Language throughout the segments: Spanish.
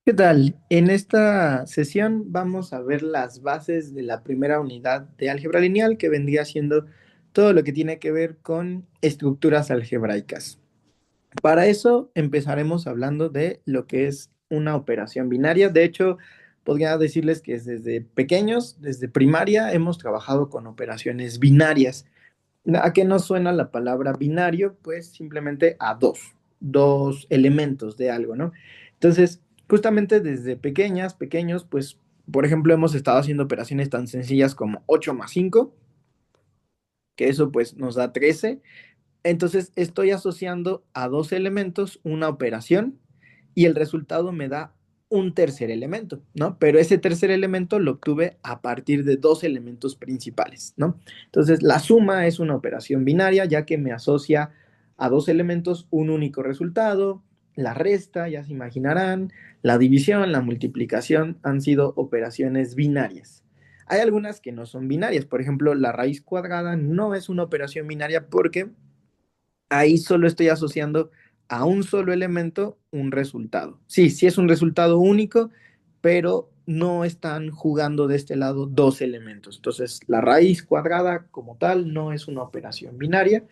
¿Qué tal? En esta sesión vamos a ver las bases de la primera unidad de álgebra lineal que vendría siendo todo lo que tiene que ver con estructuras algebraicas. Para eso empezaremos hablando de lo que es una operación binaria. De hecho, podría decirles que desde pequeños, desde primaria, hemos trabajado con operaciones binarias. ¿A qué nos suena la palabra binario? Pues simplemente a dos elementos de algo, ¿no? Entonces, justamente desde pequeños, pues, por ejemplo, hemos estado haciendo operaciones tan sencillas como 8 más 5, que eso pues nos da 13. Entonces, estoy asociando a dos elementos una operación y el resultado me da un tercer elemento, ¿no? Pero ese tercer elemento lo obtuve a partir de dos elementos principales, ¿no? Entonces, la suma es una operación binaria, ya que me asocia a dos elementos un único resultado. La resta, ya se imaginarán, la división, la multiplicación han sido operaciones binarias. Hay algunas que no son binarias, por ejemplo, la raíz cuadrada no es una operación binaria porque ahí solo estoy asociando a un solo elemento un resultado. Sí, sí es un resultado único, pero no están jugando de este lado dos elementos. Entonces, la raíz cuadrada como tal no es una operación binaria.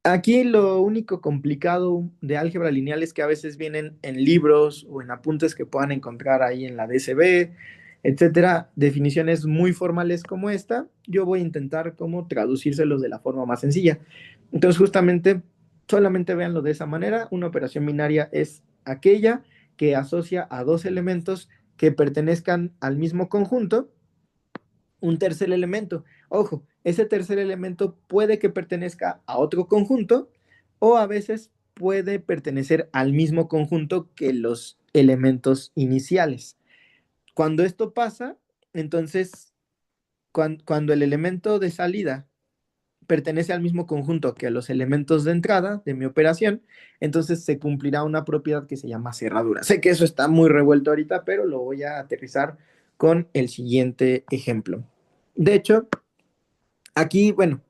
Aquí lo único complicado de álgebra lineal es que a veces vienen en libros o en apuntes que puedan encontrar ahí en la DCB, etcétera, definiciones muy formales como esta. Yo voy a intentar como traducírselos de la forma más sencilla. Entonces, justamente, solamente véanlo de esa manera. Una operación binaria es aquella que asocia a dos elementos que pertenezcan al mismo conjunto un tercer elemento. Ojo, ese tercer elemento puede que pertenezca a otro conjunto o a veces puede pertenecer al mismo conjunto que los elementos iniciales. Cuando esto pasa, entonces, cuando el elemento de salida pertenece al mismo conjunto que los elementos de entrada de mi operación, entonces se cumplirá una propiedad que se llama cerradura. Sé que eso está muy revuelto ahorita, pero lo voy a aterrizar con el siguiente ejemplo. De hecho, aquí, bueno,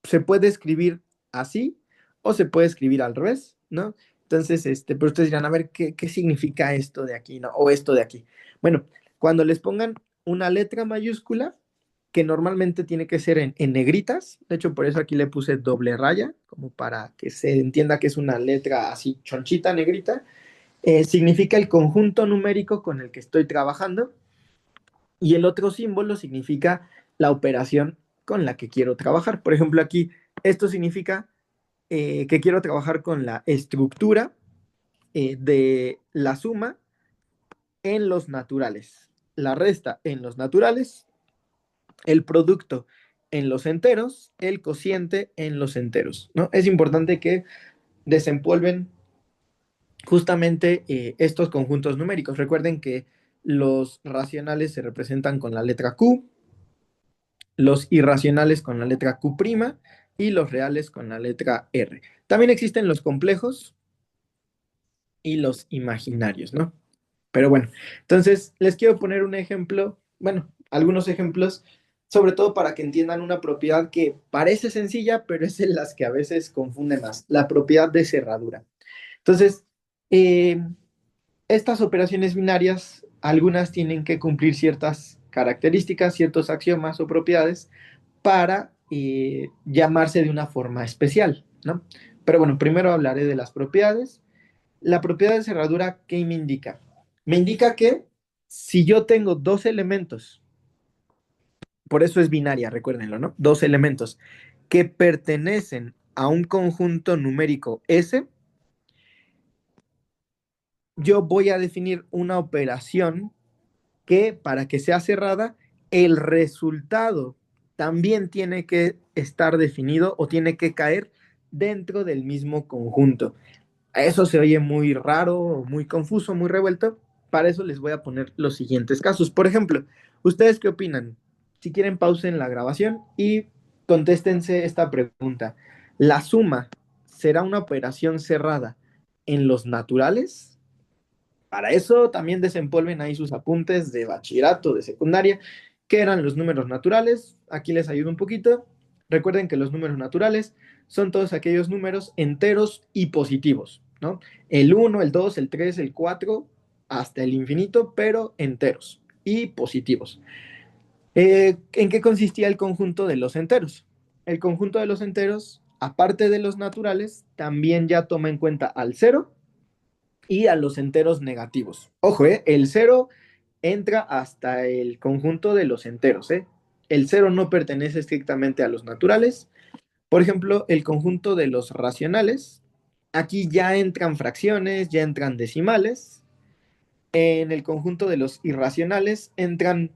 se puede escribir así o se puede escribir al revés, ¿no? Entonces, pero ustedes dirán, a ver, ¿qué significa esto de aquí, ¿no? O esto de aquí. Bueno, cuando les pongan una letra mayúscula, que normalmente tiene que ser en negritas, de hecho, por eso aquí le puse doble raya, como para que se entienda que es una letra así chonchita, negrita, significa el conjunto numérico con el que estoy trabajando y el otro símbolo significa la operación con la que quiero trabajar. Por ejemplo, aquí esto significa que quiero trabajar con la estructura de la suma en los naturales, la resta en los naturales, el producto en los enteros, el cociente en los enteros, ¿no? Es importante que desempolven justamente estos conjuntos numéricos. Recuerden que los racionales se representan con la letra Q, los irracionales con la letra Q' y los reales con la letra R. También existen los complejos y los imaginarios, ¿no? Pero bueno, entonces les quiero poner un ejemplo, bueno, algunos ejemplos, sobre todo para que entiendan una propiedad que parece sencilla, pero es en las que a veces confunden más, la propiedad de cerradura. Entonces, eh, estas operaciones binarias, algunas tienen que cumplir ciertas características, ciertos axiomas o propiedades para llamarse de una forma especial, ¿no? Pero bueno, primero hablaré de las propiedades. La propiedad de cerradura, ¿qué me indica? Me indica que si yo tengo dos elementos, por eso es binaria, recuérdenlo, ¿no? Dos elementos que pertenecen a un conjunto numérico S, yo voy a definir una operación que para que sea cerrada, el resultado también tiene que estar definido o tiene que caer dentro del mismo conjunto. Eso se oye muy raro, muy confuso, muy revuelto. Para eso les voy a poner los siguientes casos. Por ejemplo, ¿ustedes qué opinan? Si quieren, pausen la grabación y contéstense esta pregunta. ¿La suma será una operación cerrada en los naturales? Para eso también desempolven ahí sus apuntes de bachillerato, de secundaria, que eran los números naturales. Aquí les ayudo un poquito. Recuerden que los números naturales son todos aquellos números enteros y positivos, ¿no? El uno, el 2, el 3, el 4 hasta el infinito, pero enteros y positivos. ¿En qué consistía el conjunto de los enteros? El conjunto de los enteros, aparte de los naturales, también ya toma en cuenta al cero y a los enteros negativos. Ojo, el cero entra hasta el conjunto de los enteros. El cero no pertenece estrictamente a los naturales. Por ejemplo, el conjunto de los racionales, aquí ya entran fracciones, ya entran decimales. En el conjunto de los irracionales entran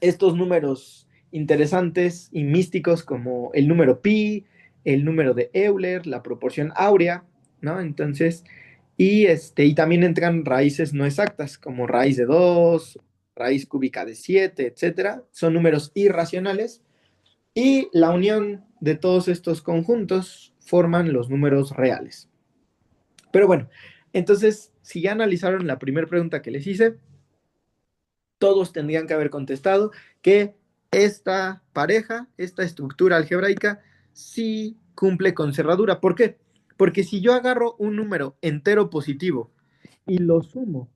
estos números interesantes y místicos como el número pi, el número de Euler, la proporción áurea, ¿no? Entonces, y también entran raíces no exactas como raíz de 2, raíz cúbica de 7, etcétera. Son números irracionales y la unión de todos estos conjuntos forman los números reales. Pero bueno, entonces, si ya analizaron la primera pregunta que les hice, todos tendrían que haber contestado que esta pareja, esta estructura algebraica, sí cumple con cerradura. ¿Por qué? Porque si yo agarro un número entero positivo y lo sumo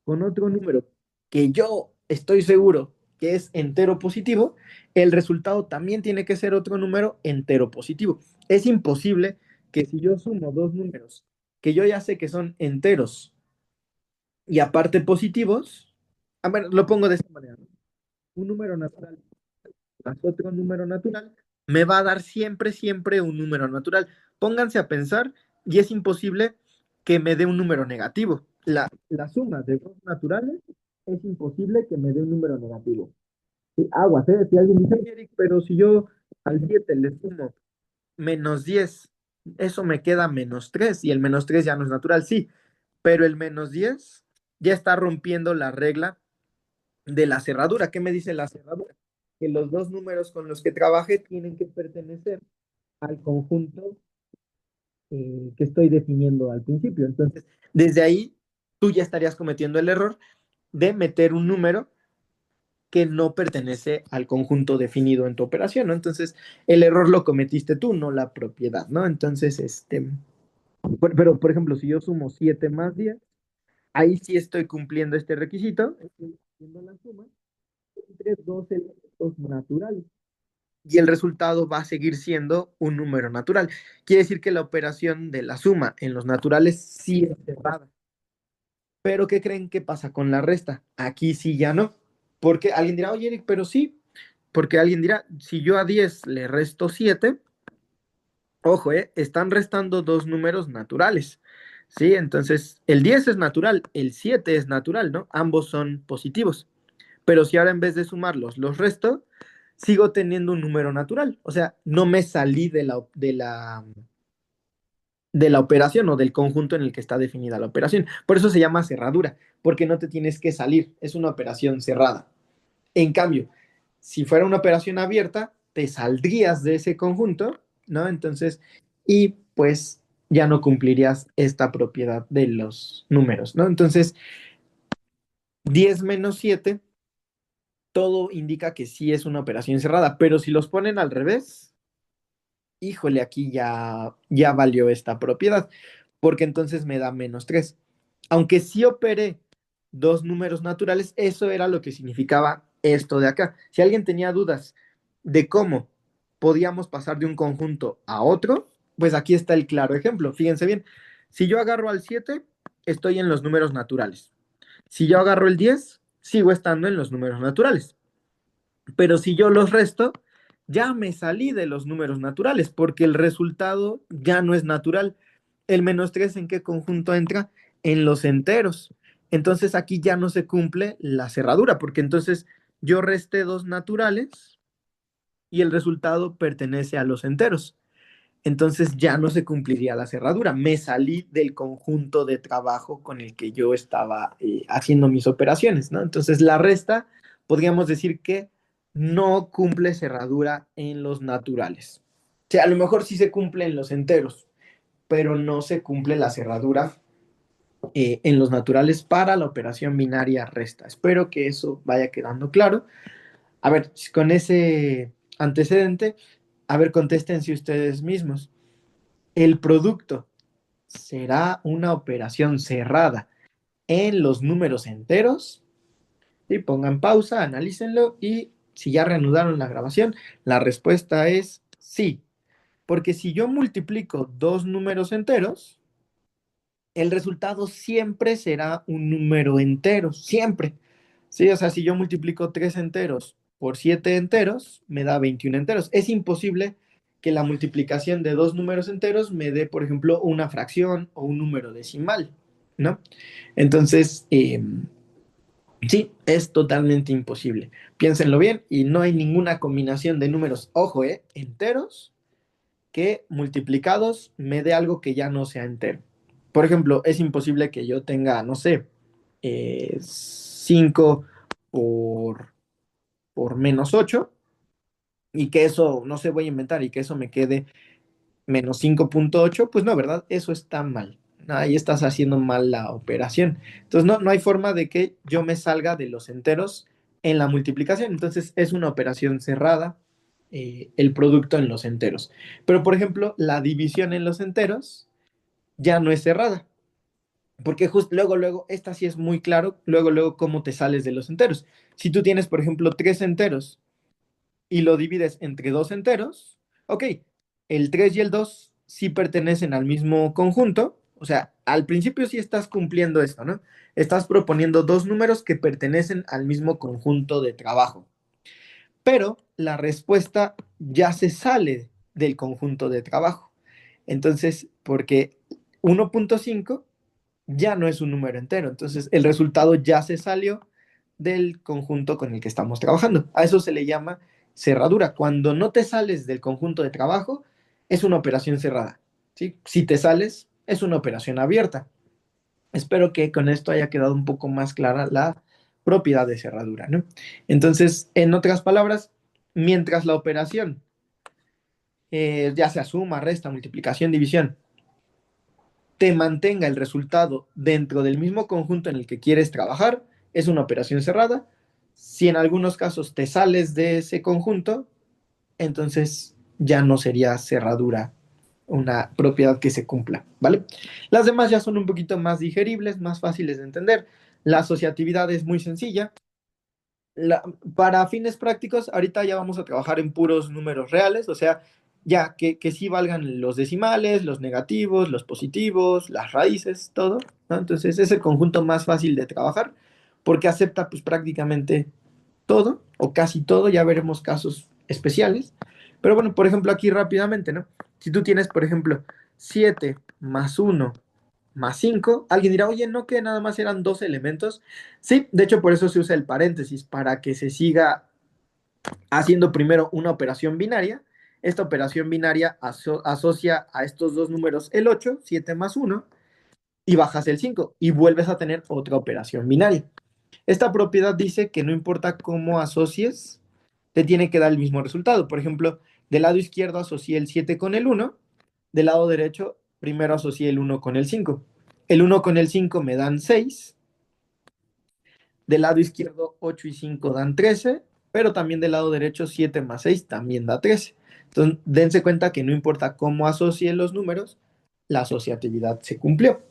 con otro número que yo estoy seguro que es entero positivo, el resultado también tiene que ser otro número entero positivo. Es imposible que si yo sumo dos números que yo ya sé que son enteros y aparte positivos, a ver, lo pongo de esta manera, ¿no? Un número natural más otro número natural, me va a dar siempre, siempre un número natural. Pónganse a pensar y es imposible que me dé un número negativo. La suma de dos naturales es imposible que me dé un número negativo. Sí, aguas, ¿eh? Si alguien dice, "Oye, Eric, pero si yo al 7 le sumo -10, eso me queda -3 y el -3 ya no es natural, sí, pero el -10 ya está rompiendo la regla de la cerradura. ¿Qué me dice la cerradura? Que los dos números con los que trabaje tienen que pertenecer al conjunto que estoy definiendo al principio. Entonces, desde ahí, tú ya estarías cometiendo el error de meter un número que no pertenece al conjunto definido en tu operación, ¿no? Entonces, el error lo cometiste tú, no la propiedad, ¿no? Entonces, pero, por ejemplo, si yo sumo 7 más 10, ahí sí estoy cumpliendo este requisito, estoy haciendo la suma entre dos elementos naturales y el resultado va a seguir siendo un número natural. Quiere decir que la operación de la suma en los naturales sí es cerrada. Pero ¿qué creen que pasa con la resta? Aquí sí ya no. Porque alguien dirá, oye, Eric, pero sí. Porque alguien dirá, si yo a 10 le resto 7, ojo, están restando dos números naturales. ¿Sí? Entonces, el 10 es natural, el 7 es natural, ¿no? Ambos son positivos. Pero si ahora en vez de sumarlos los resto, sigo teniendo un número natural. O sea, no me salí de la operación o del conjunto en el que está definida la operación. Por eso se llama cerradura, porque no te tienes que salir, es una operación cerrada. En cambio, si fuera una operación abierta, te saldrías de ese conjunto, ¿no? Entonces, y pues ya no cumplirías esta propiedad de los números, ¿no? Entonces, 10 menos 7 todo indica que sí es una operación cerrada, pero si los ponen al revés, híjole, aquí ya valió esta propiedad, porque entonces me da -3. Aunque sí operé dos números naturales, eso era lo que significaba esto de acá. Si alguien tenía dudas de cómo podíamos pasar de un conjunto a otro, pues aquí está el claro ejemplo. Fíjense bien, si yo agarro al 7, estoy en los números naturales. Si yo agarro el 10, sigo estando en los números naturales. Pero si yo los resto, ya me salí de los números naturales porque el resultado ya no es natural. El -3 ¿en qué conjunto entra? En los enteros. Entonces aquí ya no se cumple la cerradura porque entonces yo resté dos naturales y el resultado pertenece a los enteros. Entonces ya no se cumpliría la cerradura. Me salí del conjunto de trabajo con el que yo estaba haciendo mis operaciones, ¿no? Entonces la resta, podríamos decir que no cumple cerradura en los naturales. O sea, a lo mejor sí se cumple en los enteros, pero no se cumple la cerradura en los naturales para la operación binaria resta. Espero que eso vaya quedando claro. A ver, con ese antecedente, a ver, contéstense ustedes mismos. ¿El producto será una operación cerrada en los números enteros. Y pongan pausa, analícenlo y si ya reanudaron la grabación, la respuesta es sí. Porque si yo multiplico dos números enteros, el resultado siempre será un número entero, siempre. Sí, o sea, si yo multiplico 3 enteros por 7 enteros, me da 21 enteros. Es imposible que la multiplicación de dos números enteros me dé, por ejemplo, una fracción o un número decimal, ¿no? Entonces, sí, es totalmente imposible. Piénsenlo bien y no hay ninguna combinación de números, ojo, enteros que multiplicados me dé algo que ya no sea entero. Por ejemplo, es imposible que yo tenga, no sé, 5 por, por -8 y que eso, no sé, voy a inventar y que eso me quede -5,8, pues no, ¿verdad? Eso está mal. Ahí estás haciendo mal la operación. Entonces, no hay forma de que yo me salga de los enteros en la multiplicación. Entonces, es una operación cerrada, el producto en los enteros. Pero, por ejemplo, la división en los enteros ya no es cerrada. Porque justo luego, esta sí es muy claro, luego, cómo te sales de los enteros. Si tú tienes, por ejemplo, tres enteros y lo divides entre dos enteros, ok, el 3 y el 2 sí pertenecen al mismo conjunto, o sea, al principio sí estás cumpliendo esto, ¿no? Estás proponiendo dos números que pertenecen al mismo conjunto de trabajo, pero la respuesta ya se sale del conjunto de trabajo. Entonces, porque 1,5 ya no es un número entero. Entonces, el resultado ya se salió del conjunto con el que estamos trabajando. A eso se le llama cerradura. Cuando no te sales del conjunto de trabajo, es una operación cerrada. ¿Sí? Si te sales, es una operación abierta. Espero que con esto haya quedado un poco más clara la propiedad de cerradura, ¿no? Entonces, en otras palabras, mientras la operación, ya sea suma, resta, multiplicación, división, te mantenga el resultado dentro del mismo conjunto en el que quieres trabajar, es una operación cerrada. Si en algunos casos te sales de ese conjunto, entonces ya no sería cerradura una propiedad que se cumpla, ¿vale? Las demás ya son un poquito más digeribles, más fáciles de entender. La asociatividad es muy sencilla. Para fines prácticos, ahorita ya vamos a trabajar en puros números reales, o sea, ya que sí valgan los decimales, los negativos, los positivos, las raíces, todo, ¿no? Entonces es el conjunto más fácil de trabajar porque acepta pues prácticamente todo o casi todo, ya veremos casos especiales. Pero bueno, por ejemplo, aquí rápidamente, ¿no? Si tú tienes, por ejemplo, 7 más uno más 5, alguien dirá, oye, ¿no que nada más eran dos elementos? Sí, de hecho por eso se usa el paréntesis, para que se siga haciendo primero una operación binaria. Esta operación binaria asocia a estos dos números el 8, 7 más uno, y bajas el 5 y vuelves a tener otra operación binaria. Esta propiedad dice que no importa cómo asocies, te tiene que dar el mismo resultado. Por ejemplo, del lado izquierdo asocié el 7 con el 1, del lado derecho primero asocié el 1 con el 5. El 1 con el 5 me dan 6, del lado izquierdo 8 y 5 dan 13, pero también del lado derecho 7 más 6 también da 13. Entonces, dense cuenta que no importa cómo asocie los números, la asociatividad se cumplió.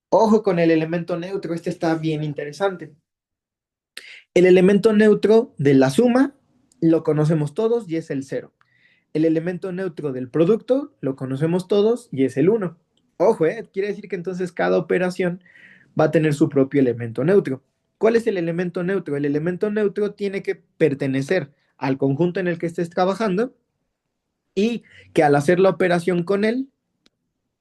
Ojo con el elemento neutro, este está bien interesante. El elemento neutro de la suma lo conocemos todos y es el cero. El elemento neutro del producto lo conocemos todos y es el uno. Ojo, quiere decir que entonces cada operación va a tener su propio elemento neutro. ¿Cuál es el elemento neutro? El elemento neutro tiene que pertenecer al conjunto en el que estés trabajando y que al hacer la operación con él,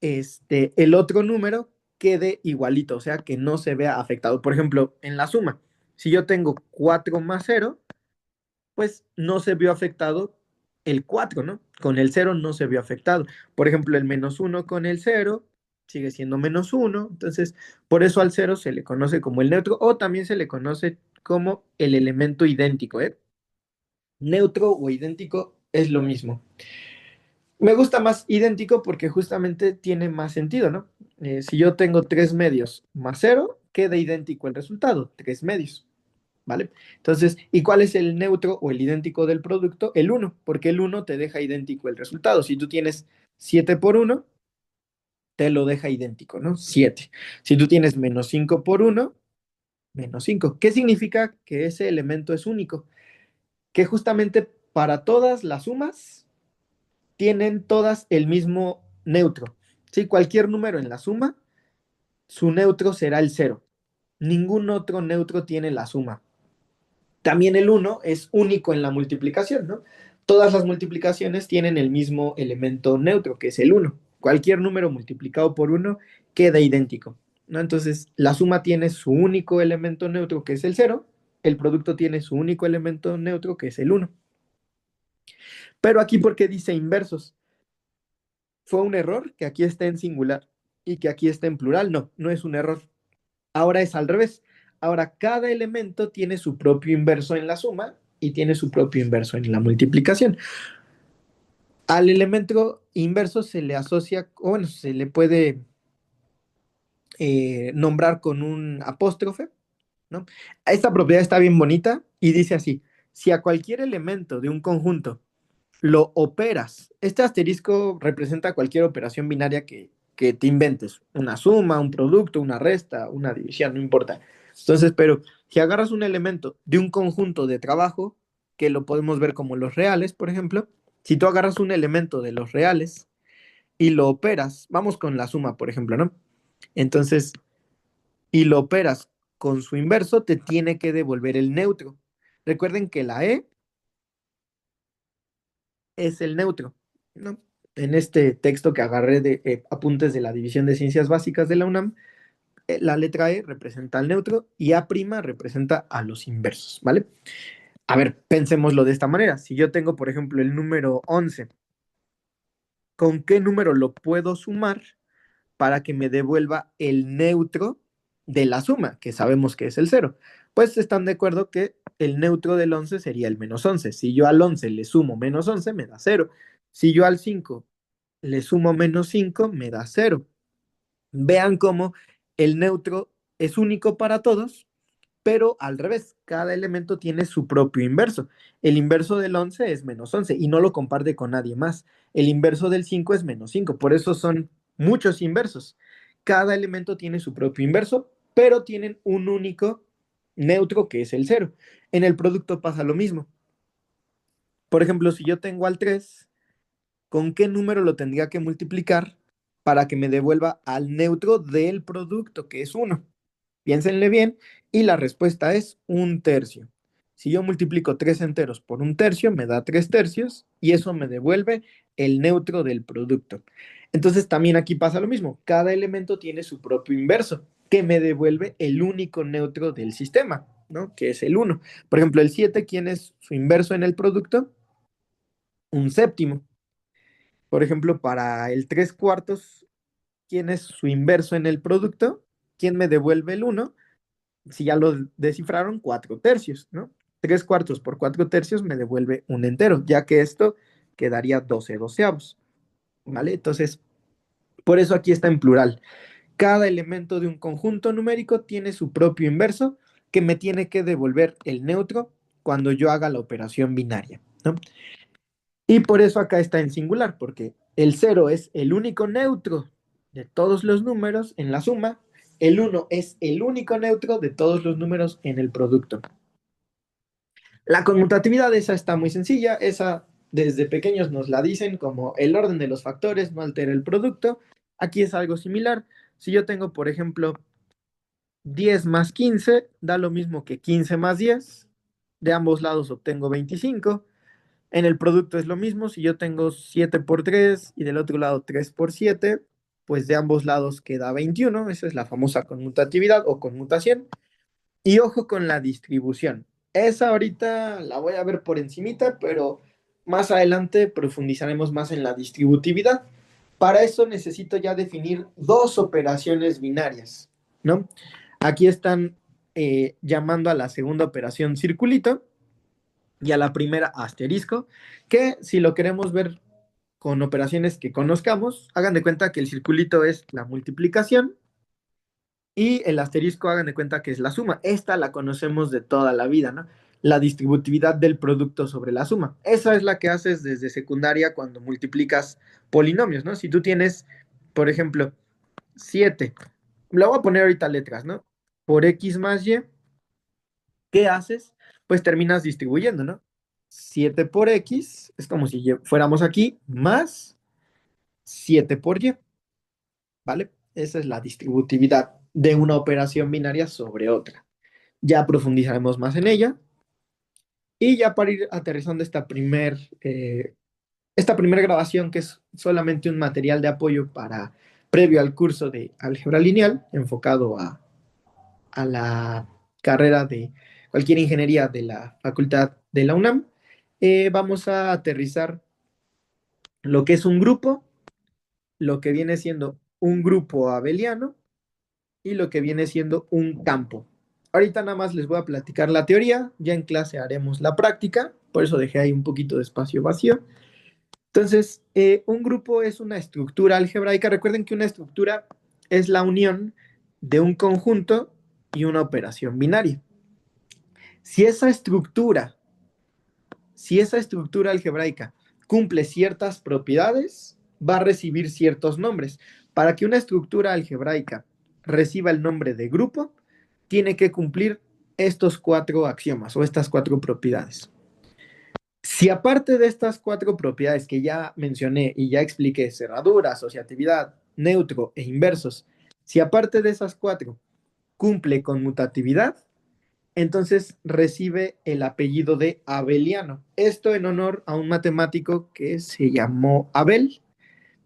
el otro número quede igualito, o sea, que no se vea afectado. Por ejemplo, en la suma, si yo tengo 4 más cero, pues no se vio afectado el 4, ¿no? Con el cero no se vio afectado. Por ejemplo, el -1 con el cero sigue siendo -1. Entonces, por eso al cero se le conoce como el neutro o también se le conoce como el elemento idéntico, ¿eh? Neutro o idéntico es lo mismo. Me gusta más idéntico porque justamente tiene más sentido, ¿no? Si yo tengo 3 medios más cero, queda idéntico el resultado, 3 medios. ¿Vale? Entonces, ¿y cuál es el neutro o el idéntico del producto? El uno, porque el uno te deja idéntico el resultado. Si tú tienes 7 por uno, te lo deja idéntico, ¿no? 7. Si tú tienes menos 5 por uno, menos 5. ¿Qué significa que ese elemento es único? Que justamente para todas las sumas tienen todas el mismo neutro. ¿Sí? Cualquier número en la suma, su neutro será el cero. Ningún otro neutro tiene la suma. También el uno es único en la multiplicación, ¿no? Todas las multiplicaciones tienen el mismo elemento neutro, que es el uno. Cualquier número multiplicado por uno queda idéntico, ¿no? Entonces, la suma tiene su único elemento neutro, que es el cero. El producto tiene su único elemento neutro, que es el uno. Pero aquí, ¿por qué dice inversos? ¿Fue un error que aquí esté en singular y que aquí esté en plural? No, no es un error. Ahora es al revés. Ahora cada elemento tiene su propio inverso en la suma y tiene su propio inverso en la multiplicación. Al elemento inverso se le asocia, o bueno, se le puede nombrar con un apóstrofe, ¿no? Esta propiedad está bien bonita y dice así: si a cualquier elemento de un conjunto lo operas, este asterisco representa cualquier operación binaria que te inventes, una suma, un producto, una resta, una división, no importa. Entonces, pero si agarras un elemento de un conjunto de trabajo, que lo podemos ver como los reales, por ejemplo, si tú agarras un elemento de los reales y lo operas, vamos con la suma, por ejemplo, ¿no? Entonces, y lo operas con su inverso, te tiene que devolver el neutro. Recuerden que la E es el neutro, ¿no? En este texto que agarré de apuntes de la División de Ciencias Básicas de la UNAM, la letra E representa al neutro y A' representa a los inversos, ¿vale? A ver, pensémoslo de esta manera. Si yo tengo, por ejemplo, el número 11, ¿con qué número lo puedo sumar para que me devuelva el neutro de la suma, que sabemos que es el cero? Pues están de acuerdo que el neutro del 11 sería el menos 11. Si yo al 11 le sumo menos 11, me da cero. Si yo al 5 le sumo menos 5, me da cero. Vean cómo el neutro es único para todos, pero al revés, cada elemento tiene su propio inverso. El inverso del 11 es menos 11 y no lo comparte con nadie más. El inverso del 5 es menos 5, por eso son muchos inversos. Cada elemento tiene su propio inverso, pero tienen un único neutro que es el cero. En el producto pasa lo mismo. Por ejemplo, si yo tengo al 3, ¿con qué número lo tendría que multiplicar para que me devuelva al neutro del producto, que es uno? Piénsenle bien y la respuesta es un tercio. Si yo multiplico 3 enteros por un tercio, me da 3 tercios y eso me devuelve el neutro del producto. Entonces también aquí pasa lo mismo. Cada elemento tiene su propio inverso, que me devuelve el único neutro del sistema, ¿no? Que es el uno. Por ejemplo, el 7, ¿quién es su inverso en el producto? Un séptimo. Por ejemplo, para el 3 cuartos, ¿quién es su inverso en el producto? ¿Quién me devuelve el uno? Si ya lo descifraron, 4 tercios, ¿no? 3 cuartos por 4 tercios me devuelve un entero, ya que esto quedaría 12 doceavos, ¿vale? Entonces, por eso aquí está en plural. Cada elemento de un conjunto numérico tiene su propio inverso que me tiene que devolver el neutro cuando yo haga la operación binaria, ¿no? Y por eso acá está en singular, porque el cero es el único neutro de todos los números en la suma, el uno es el único neutro de todos los números en el producto. La conmutatividad esa está muy sencilla, esa desde pequeños nos la dicen como el orden de los factores no altera el producto. Aquí es algo similar. Si yo tengo, por ejemplo, 10 más 15, da lo mismo que 15 más 10. De ambos lados obtengo 25. En el producto es lo mismo. Si yo tengo 7 por 3 y del otro lado 3 por 7, pues de ambos lados queda 21. Esa es la famosa conmutatividad o conmutación. Y ojo con la distribución. Esa ahorita la voy a ver por encimita, pero más adelante profundizaremos más en la distributividad. Para eso necesito ya definir dos operaciones binarias, ¿no? Aquí están llamando a la segunda operación circulito y a la primera asterisco, que si lo queremos ver con operaciones que conozcamos, hagan de cuenta que el circulito es la multiplicación y el asterisco, hagan de cuenta que es la suma. Esta la conocemos de toda la vida, ¿no? La distributividad del producto sobre la suma. Esa es la que haces desde secundaria cuando multiplicas polinomios, ¿no? Si tú tienes, por ejemplo, 7. Le voy a poner ahorita letras, ¿no? Por X más Y, ¿qué haces? Pues terminas distribuyendo, ¿no? 7 por X es como si fuéramos aquí, más 7 por Y, ¿vale? Esa es la distributividad de una operación binaria sobre otra. Ya profundizaremos más en ella. Y ya para ir aterrizando esta primer grabación, que es solamente un material de apoyo para previo al curso de álgebra lineal, enfocado a la carrera de cualquier ingeniería de la facultad de la UNAM, vamos a aterrizar lo que es un grupo, lo que viene siendo un grupo abeliano y lo que viene siendo un campo. Ahorita nada más les voy a platicar la teoría, ya en clase haremos la práctica, por eso dejé ahí un poquito de espacio vacío. Entonces, un grupo es una estructura algebraica. Recuerden que una estructura es la unión de un conjunto y una operación binaria. Si esa estructura, si esa estructura algebraica cumple ciertas propiedades, va a recibir ciertos nombres. Para que una estructura algebraica reciba el nombre de grupo, tiene que cumplir estos 4 axiomas o estas 4 propiedades. Si aparte de estas 4 propiedades que ya mencioné y ya expliqué, cerradura, asociatividad, neutro e inversos, si aparte de esas 4 cumple con mutatividad, entonces recibe el apellido de abeliano. Esto en honor a un matemático que se llamó Abel,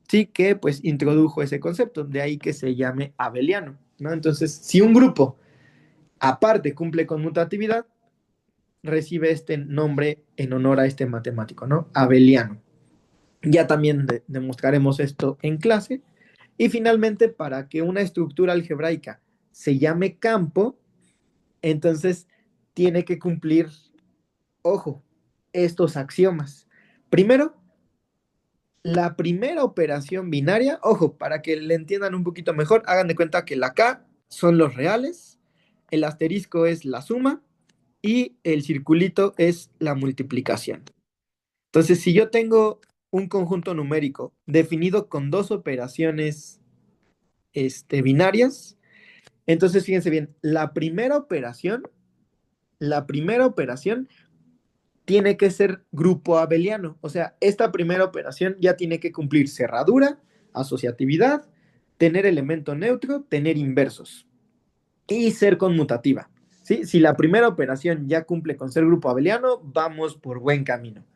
sí, que pues introdujo ese concepto, de ahí que se llame abeliano, ¿no? Entonces, si un grupo aparte cumple con mutatividad, recibe este nombre en honor a este matemático, ¿no? Abeliano. Ya también demostraremos esto en clase. Y finalmente, para que una estructura algebraica se llame campo, entonces tiene que cumplir, ojo, estos axiomas. Primero, la primera operación binaria, ojo, para que le entiendan un poquito mejor, hagan de cuenta que la K son los reales, el asterisco es la suma y el circulito es la multiplicación. Entonces, si yo tengo un conjunto numérico definido con 2 operaciones binarias, entonces fíjense bien, la primera operación tiene que ser grupo abeliano. O sea, esta primera operación ya tiene que cumplir cerradura, asociatividad, tener elemento neutro, tener inversos y ser conmutativa. ¿Sí? Si la primera operación ya cumple con ser grupo abeliano, vamos por buen camino.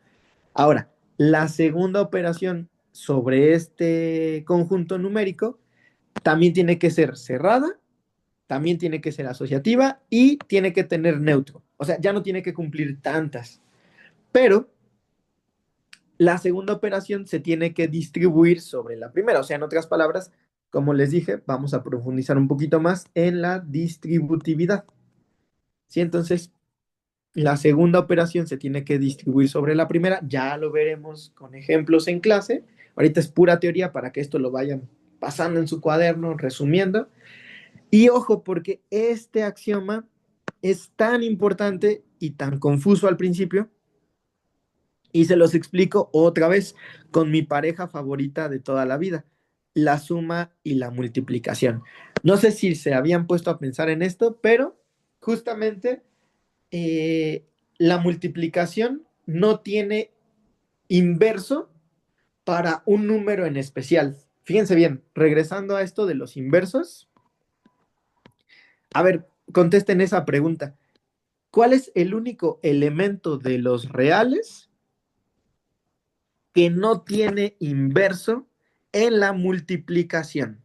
Ahora, la segunda operación sobre este conjunto numérico también tiene que ser cerrada, también tiene que ser asociativa y tiene que tener neutro. O sea, ya no tiene que cumplir tantas. Pero la segunda operación se tiene que distribuir sobre la primera. O sea, en otras palabras, como les dije, vamos a profundizar un poquito más en la distributividad. ¿Sí? Entonces, la segunda operación se tiene que distribuir sobre la primera. Ya lo veremos con ejemplos en clase. Ahorita es pura teoría para que esto lo vayan pasando en su cuaderno, resumiendo. Y ojo, porque este axioma es tan importante y tan confuso al principio, y se los explico otra vez con mi pareja favorita de toda la vida, la suma y la multiplicación. No sé si se habían puesto a pensar en esto, pero justamente eh, la multiplicación no tiene inverso para un número en especial. Fíjense bien, regresando a esto de los inversos, a ver, contesten esa pregunta. ¿Cuál es el único elemento de los reales que no tiene inverso en la multiplicación?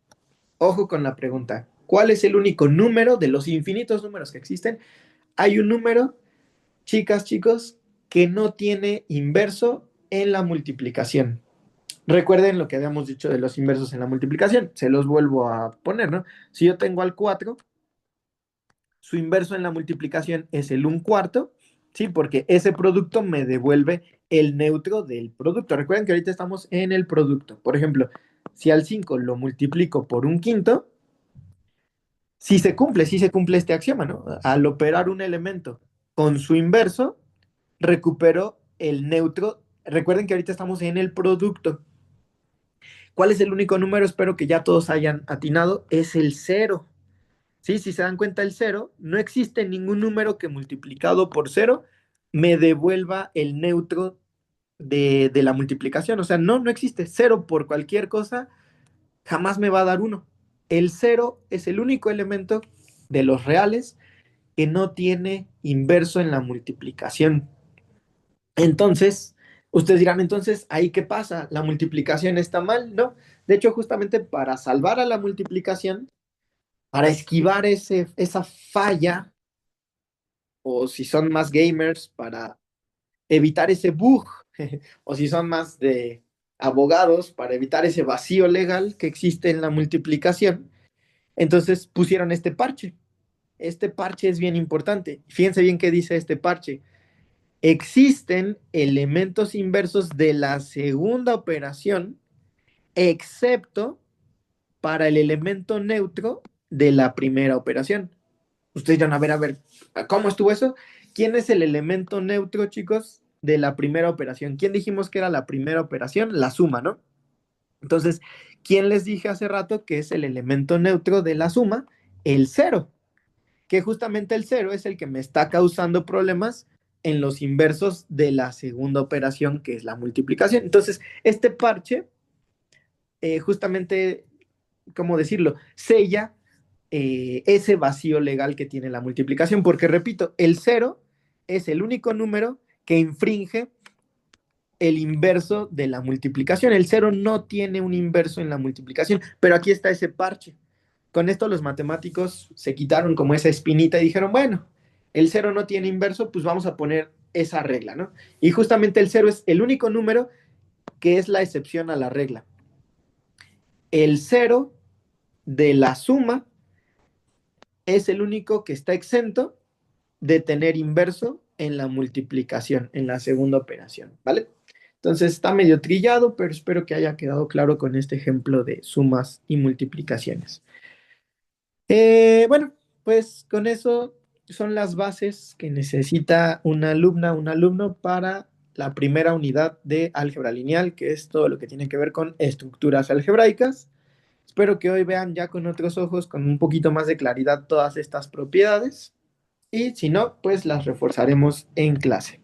Ojo con la pregunta. ¿Cuál es el único número de los infinitos números que existen? Hay un número, chicas, chicos, que no tiene inverso en la multiplicación. Recuerden lo que habíamos dicho de los inversos en la multiplicación. Se los vuelvo a poner, ¿no? Si yo tengo al 4, su inverso en la multiplicación es el 1/4, ¿sí? Porque ese producto me devuelve el neutro del producto. Recuerden que ahorita estamos en el producto. Por ejemplo, si al 5 lo multiplico por 1/5, sí se cumple este axioma, ¿no? Al operar un elemento con su inverso, recupero el neutro. Recuerden que ahorita estamos en el producto. ¿Cuál es el único número? Espero que ya todos hayan atinado. Es el cero. Sí, si se dan cuenta, el cero, no existe ningún número que multiplicado por cero me devuelva el neutro de la multiplicación. O sea, no, no existe. Cero por cualquier cosa jamás me va a dar uno. El cero es el único elemento de los reales que no tiene inverso en la multiplicación. Entonces, ustedes dirán, entonces, ¿ahí qué pasa? ¿La multiplicación está mal? No. De hecho, justamente para salvar a la multiplicación, para esquivar esa falla, o si son más gamers, para evitar ese bug, o si son más de abogados, para evitar ese vacío legal que existe en la multiplicación, entonces pusieron este parche. Este parche es bien importante. Fíjense bien qué dice este parche. Existen elementos inversos de la segunda operación, excepto para el elemento neutro de la primera operación. Ustedes van a ver, ¿cómo estuvo eso? ¿Quién es el elemento neutro, chicos, de la primera operación? ¿Quién dijimos que era la primera operación? La suma, ¿no? Entonces, ¿quién les dije hace rato que es el elemento neutro de la suma? El cero, que justamente el cero es el que me está causando problemas en los inversos de la segunda operación, que es la multiplicación. Entonces, este parche, justamente, ¿cómo decirlo? Sella ese vacío legal que tiene la multiplicación, porque repito, el cero es el único número que infringe el inverso de la multiplicación. El cero no tiene un inverso en la multiplicación, pero aquí está ese parche. Con esto los matemáticos se quitaron como esa espinita y dijeron, bueno, el cero no tiene inverso, pues vamos a poner esa regla, ¿no? Y justamente el cero es el único número que es la excepción a la regla. El cero de la suma es el único que está exento de tener inverso en la multiplicación, en la segunda operación, ¿vale? Entonces está medio trillado, pero espero que haya quedado claro con este ejemplo de sumas y multiplicaciones. Bueno, pues con eso son las bases que necesita una alumna, un alumno para la primera unidad de álgebra lineal, que es todo lo que tiene que ver con estructuras algebraicas. Espero que hoy vean ya con otros ojos, con un poquito más de claridad, todas estas propiedades. Y si no, pues las reforzaremos en clase.